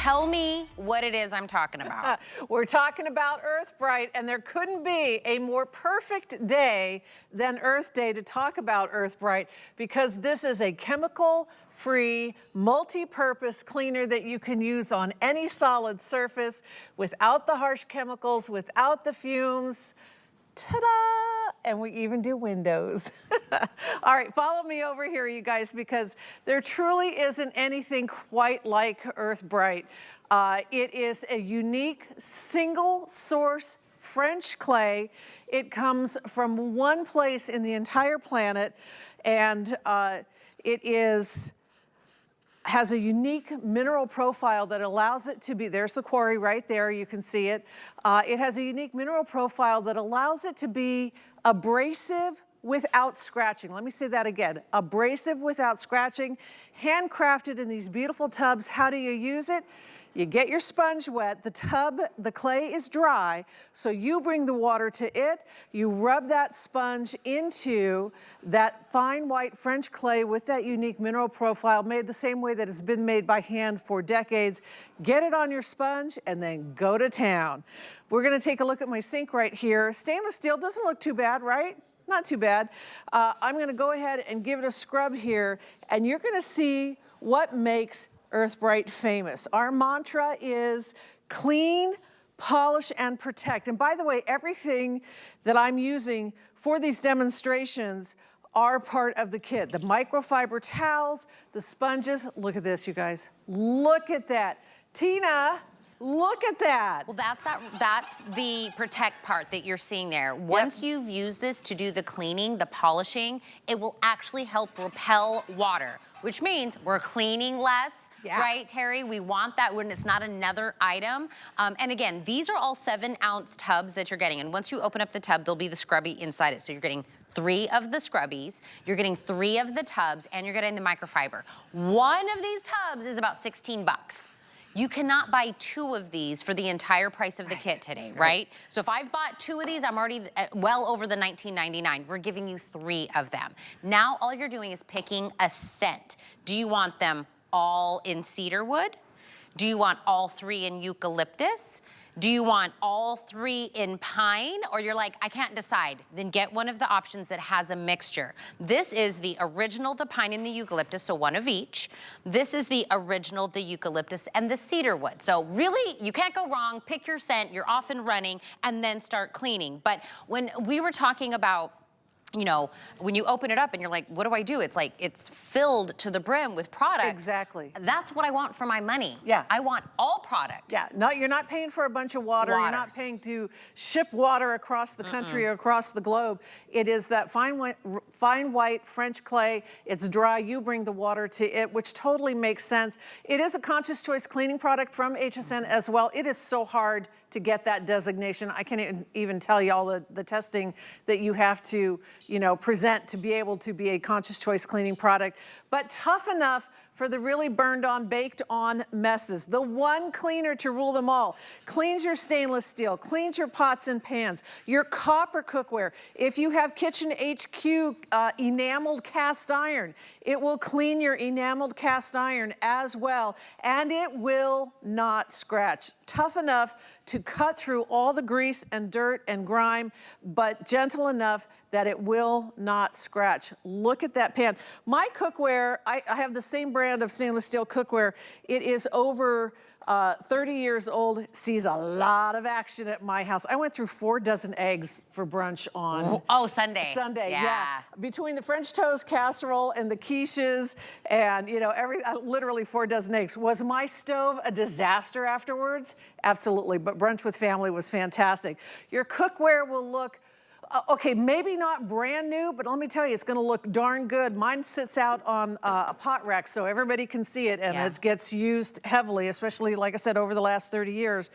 Tell me what it is I'm talking about. We're talking about Earth Brite, and there couldn't be a more perfect day than Earth Day to talk about Earth Brite, because this is a chemical-free, multi-purpose cleaner that you can use on any solid surface without the harsh chemicals, without the fumes. Ta-da! And we even do windows. All right, follow me over here, you guys, because there truly isn't anything quite like Earth Brite. It is a unique single source French clay. It comes from one place in the entire planet, and has a unique mineral profile that allows it to be, there's the quarry right there, you can see it. It has a unique mineral profile that allows it to be abrasive without scratching. Let me say that again, abrasive without scratching, handcrafted in these beautiful tubs. How do you use it? You get your sponge wet, the clay is dry, so you bring the water to it, you rub that sponge into that fine white French clay with that unique mineral profile, made the same way that it's been made by hand for decades. Get it on your sponge and then go to town. We're gonna take a look at my sink right here. Stainless steel doesn't look too bad, right? Not too bad. I'm gonna go ahead and give it a scrub here, and you're gonna see what makes Earth Brite famous. Our mantra is clean, polish, and protect. And by the way, everything that I'm using for these demonstrations are part of the kit. The microfiber towels, the sponges. Look at this, you guys. Look at that. Tina, look at that. Well, that's the protect part that you're seeing there. Once you've used this to do the cleaning, the polishing, it will actually help repel water, which means we're cleaning less, right, Terry? We want that when it's not another item. And again, these are all 7-ounce tubs that you're getting. And once you open up the tub, there'll be the scrubby inside it. So you're getting 3 of the scrubbies, you're getting 3 of the tubs, and you're getting the microfiber. One of these tubs is about 16 bucks. You cannot buy 2 of these for the entire price of the kit today, right? So if I've bought 2 of these, I'm already well over the $19.99. We're giving you 3 of them. Now all you're doing is picking a scent. Do you want them all in cedar wood? Do you want all 3 in eucalyptus? Do you want all 3 in pine? Or you're like, I can't decide. Then get one of the options that has a mixture. This is the original, the pine and the eucalyptus, so 1 of each. This is the original, the eucalyptus and the cedar wood. So really, you can't go wrong. Pick your scent, you're off and running, and then start cleaning. But when we were talking about, you know, when you open it up and you're like, what do I do? It's like, it's filled to the brim with product. Exactly. That's what I want for my money. Yeah. I want all product. Yeah, no, you're not paying for a bunch of water. You're not paying to ship water across the country or across the globe. It is that fine white French clay. It's dry, you bring the water to it, which totally makes sense. It is a conscious choice cleaning product from HSN as well. It is so hard to get that designation. I can't even tell you all the testing that you have to, you know, present to be able to be a conscious choice cleaning product, but tough enough for the really burned on, baked on messes. The one cleaner to rule them all. Cleans your stainless steel, cleans your pots and pans, your copper cookware. If you have Kitchen HQ enameled cast iron, it will clean your enameled cast iron as well, and it will not scratch. Tough enough to cut through all the grease and dirt and grime, but gentle enough that it will not scratch. Look at that pan. My cookware, I have the same brand of stainless steel cookware. It is over 30 years old, sees a lot of action at my house. I went through 4 dozen eggs for brunch on Sunday. Sunday, yeah. Between the French toast casserole and the quiches and, you know, literally 4 dozen eggs. Was my stove a disaster afterwards? Absolutely, but brunch with family was fantastic. Your cookware will look, okay, maybe not brand new, but let me tell you, it's gonna look darn good. Mine sits out on a pot rack so everybody can see it, and it gets used heavily, especially, like I said, over the last 30 years.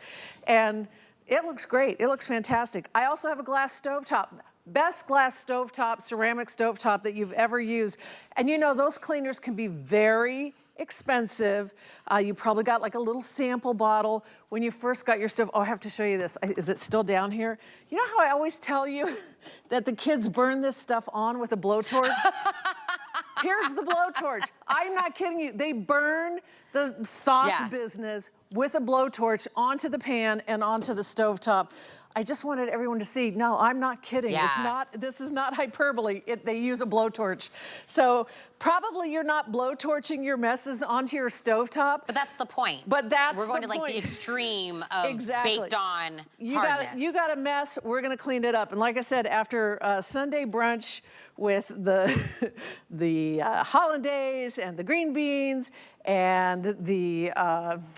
And it looks great, it looks fantastic. I also have a glass stovetop. Best glass stovetop, ceramic stovetop that you've ever used. And you know, those cleaners can be very expensive. You probably got like a little sample bottle when you first got your stove. Oh, I have to show you this. Is it still down here? You know how I always tell you that the kids burn this stuff on with a blowtorch? Here's the blowtorch. I'm not kidding you. They burn the sauce business with a blowtorch onto the pan and onto the stovetop. I just wanted everyone to see, no, I'm not kidding. It's not, this is not hyperbole. They use a blowtorch. So probably you're not blowtorching your messes onto your stovetop. But that's the point. But that's We're going the to like point. the extreme of baked on hardness. You got a mess, we're gonna clean it up. And like I said, after Sunday brunch with the hollandaise and the green beans and the,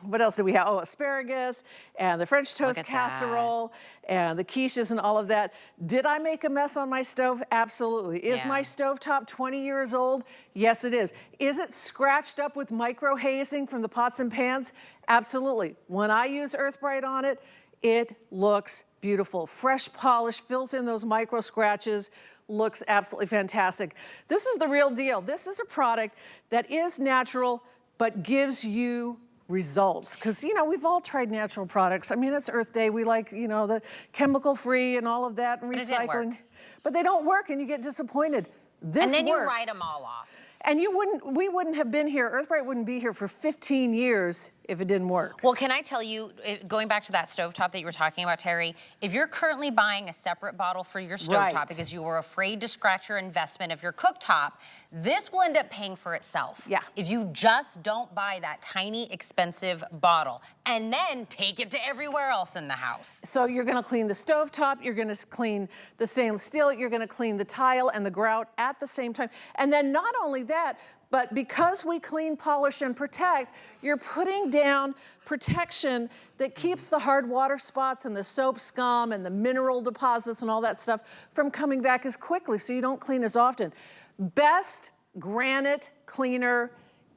what else do we have? Oh, asparagus and the French toast casserole and the quiches and all of that. Did I make a mess on my stove? Absolutely. Is my stovetop 20 years old? Yes, it is. Is it scratched up with micro hazing from the pots and pans? Absolutely. When I use Earth Brite on it, it looks beautiful. Fresh polish, fills in those micro scratches, looks absolutely fantastic. This is the real deal. This is a product that is natural, but gives you results. Because, you know, we've all tried natural products. I mean, it's Earth Day. We like, you know, the chemical-free and all of that and recycling. But they don't work and you get disappointed. This and then works. you write them all off. And we wouldn't have been here, Earth Brite wouldn't be here for 15 years if it didn't work. Well, can I tell you, going back to that stovetop that you were talking about, Terry, if you're currently buying a separate bottle for your stovetop because you were afraid to scratch your investment of your cooktop, this will end up paying for itself. Yeah. If you just don't buy that tiny, expensive bottle and then take it to everywhere else in the house. So you're gonna clean the stovetop, you're gonna clean the stainless steel, you're gonna clean the tile and the grout at the same time. And then not only that, but because we clean, polish, and protect, you're putting down protection that keeps the hard water spots and the soap scum and the mineral deposits and all that stuff from coming back as quickly, so you don't clean as often. Best granite cleaner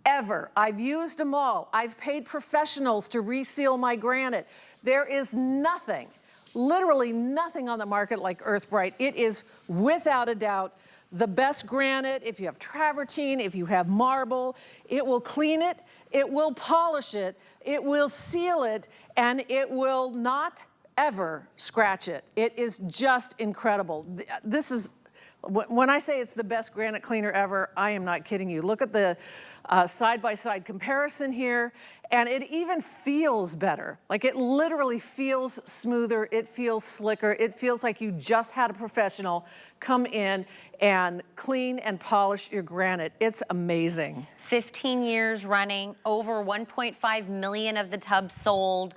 ever. I've used them all. I've paid professionals to reseal my granite. There is nothing, literally nothing on the market like Earth Brite. It is without a doubt the best granite. If you have travertine, if you have marble, it will clean it, it will polish it, it will seal it, and it will not ever scratch it. It is just incredible. This is, when I say it's the best granite cleaner ever, I am not kidding you. Look at the side-by-side comparison here, and it even feels better. Like, it literally feels smoother, it feels slicker, it feels like you just had a professional come in and clean and polish your granite. It's amazing. 15 years running, over 1.5 million of the tubs sold.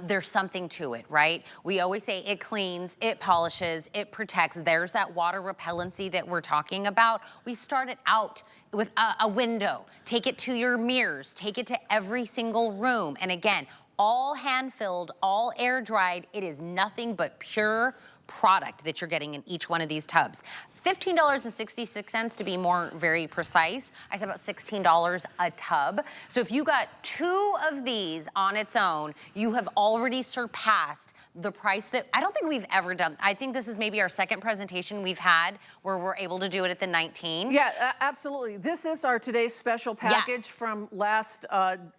There's something to it, right? We always say it cleans, it polishes, it protects. There's that water repellency that we're talking about. We started out with a window. Take it to your mirrors, take it to every single room. And again, all hand-filled, all air-dried. It is nothing but pure product that you're getting in each one of these tubs. $15.66 to be more very precise. I said about $16 a tub. So if you got 2 of these on its own, you have already surpassed the price that I don't think we've ever done. I think this is maybe our second presentation we've had where we're able to do it at the 19. Yeah, absolutely. This is our today's special package from last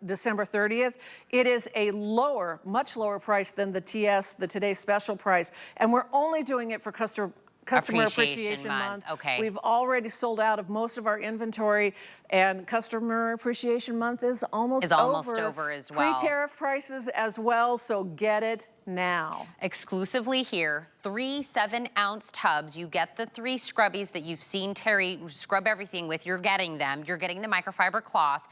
December 30th. It is a lower, much lower price than the TS, the today's special price. And we're only doing it for Customer Appreciation Month. Okay. We've already sold out of most of our inventory, and Customer Appreciation Month is almost over as well. Pre-tariff prices as well, so get it now. Exclusively here, 3 7-ounce tubs. You get the 3 scrubbies that you've seen Terry scrub everything with. You're getting them. You're getting the microfiber cloth.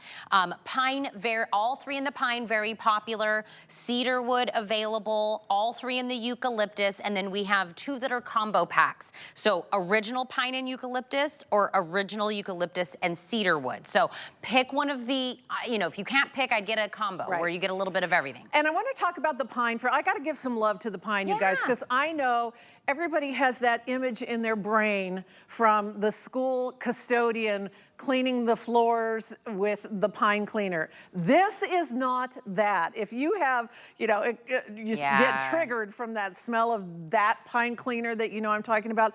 Pine, all 3 in the pine, very popular. Cedar wood available. All 3 in the eucalyptus. And then we have 2 that are combo packs. So original pine and eucalyptus or original eucalyptus and cedar wood. So pick one of the, you know, if you can't pick, I'd get a combo where you get a little bit of everything. And I want to talk about the pine I got to give some love to the pine, you guys, because I know everybody has that image in their brain from the school custodian cleaning the floors with the pine cleaner. This is not that. If you have, you know, you get triggered from that smell of that pine cleaner that you know I'm talking about,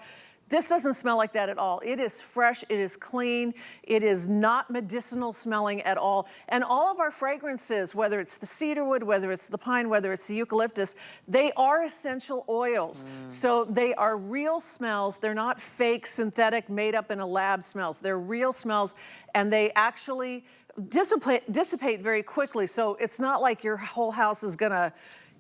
This doesn't smell like that at all. It is fresh, it is clean, it is not medicinal smelling at all. And all of our fragrances, whether it's the cedarwood, whether it's the pine, whether it's the eucalyptus, they are essential oils. So they are real smells. They're not fake, synthetic, made up in a lab smells. They're real smells, and they actually dissipate very quickly. So it's not like your whole house is gonna,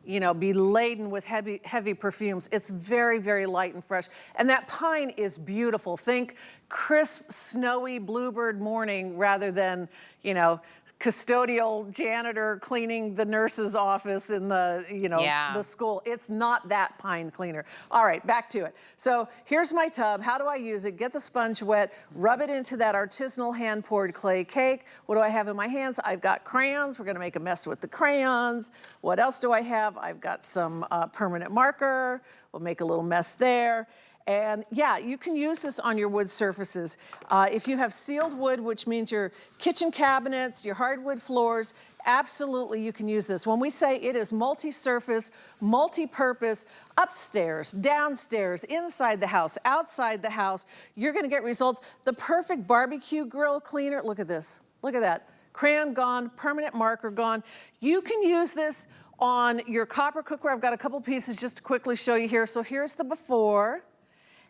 you know, be laden with heavy perfumes. It's very, very light and fresh. And that pine is beautiful. Think crisp, snowy bluebird morning rather than, you know, custodial janitor cleaning the nurse's office in the, you know, the school. It's not that pine cleaner. All right, back to it. So here's my tub. How do I use it? Get the sponge wet, rub it into that artisanal hand-poured clay cake. What do I have in my hands? I've got crayons. We're gonna make a mess with the crayons. What else do I have? I've got some permanent marker. We'll make a little mess there. And yeah, you can use this on your wood surfaces. If you have sealed wood, which means your kitchen cabinets, your hardwood floors, absolutely you can use this. When we say it is multi-surface, multi-purpose, upstairs, downstairs, inside the house, outside the house, you're gonna get results. The perfect barbecue grill cleaner, look at this, look at that. Crayon gone, permanent marker gone. You can use this on your copper cookware. I've got a couple pieces just to quickly show you here. So here's the before.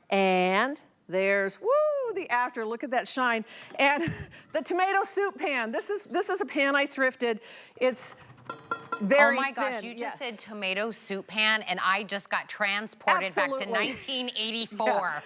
And there's, woo, the after. Look at that shine. And the tomato soup pan. This is a pan I thrifted. It's very thin. Oh my gosh, you just said tomato soup pan, and I just got transported back to 1984. Yeah.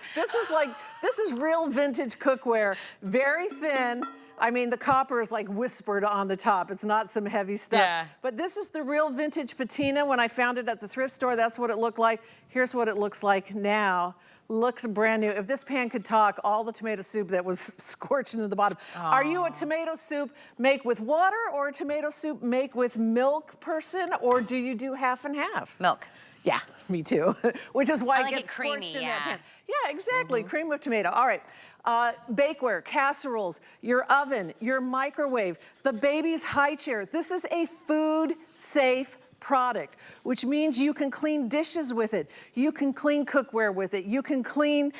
This is real vintage cookware. Very thin. I mean, the copper is like whispered on the top. It's not some heavy stuff. Yeah. But this is the real vintage patina. When I found it at the thrift store, that's what it looked like. Here's what it looks like now. Looks brand new. If this pan could talk, all the tomato soup that was scorched into the bottom. Aww. Are you a tomato soup make with water or a tomato soup make with milk person, or do you do half and half? Milk. Yeah, me too. Which is why I like it gets creamy, scorched in that pan. Yeah, exactly. Cream of tomato. All right. Bakeware, casseroles, your oven, your microwave, the baby's high chair. This is a food-safe product, which means you can clean dishes with it. You can clean cookware with it. You can clean,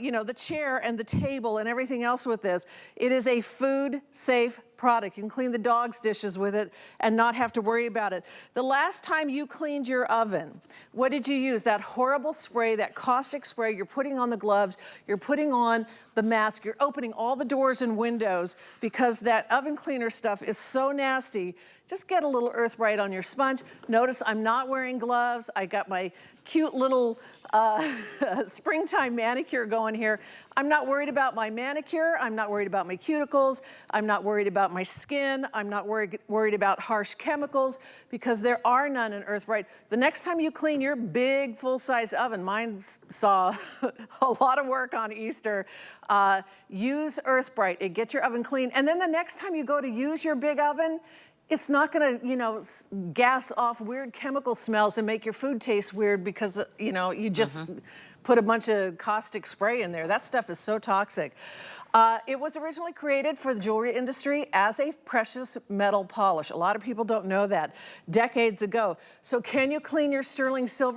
you know, the chair and the table and everything else with this. It is a food-safe product. You can clean the dog's dishes with it and not have to worry about it. The last time you cleaned your oven, what did you use? That horrible spray, that caustic spray. You're putting on the gloves, you're putting on the mask, you're opening all the doors and windows because that oven cleaner stuff is so nasty. Just get a little Earth Brite on your sponge. Notice I'm not wearing gloves. I got my cute little springtime manicure going here. I'm not worried about my manicure. I'm not worried about my cuticles. I'm not worried about my skin. I'm not worried about harsh chemicals because there are none in Earth Brite. The next time you clean your big full-size oven, mine saw a lot of work on Easter, use Earth Brite. It gets your oven clean. And then the next time you go to use your big oven, it's not gonna, you know, gas off weird chemical smells and make your food taste weird because, you know, you just put a bunch of caustic spray in there. That stuff is so toxic. It was originally created for the jewelry industry as a precious metal polish. A lot of people don't know that. Decades ago. So can you clean your sterling silver?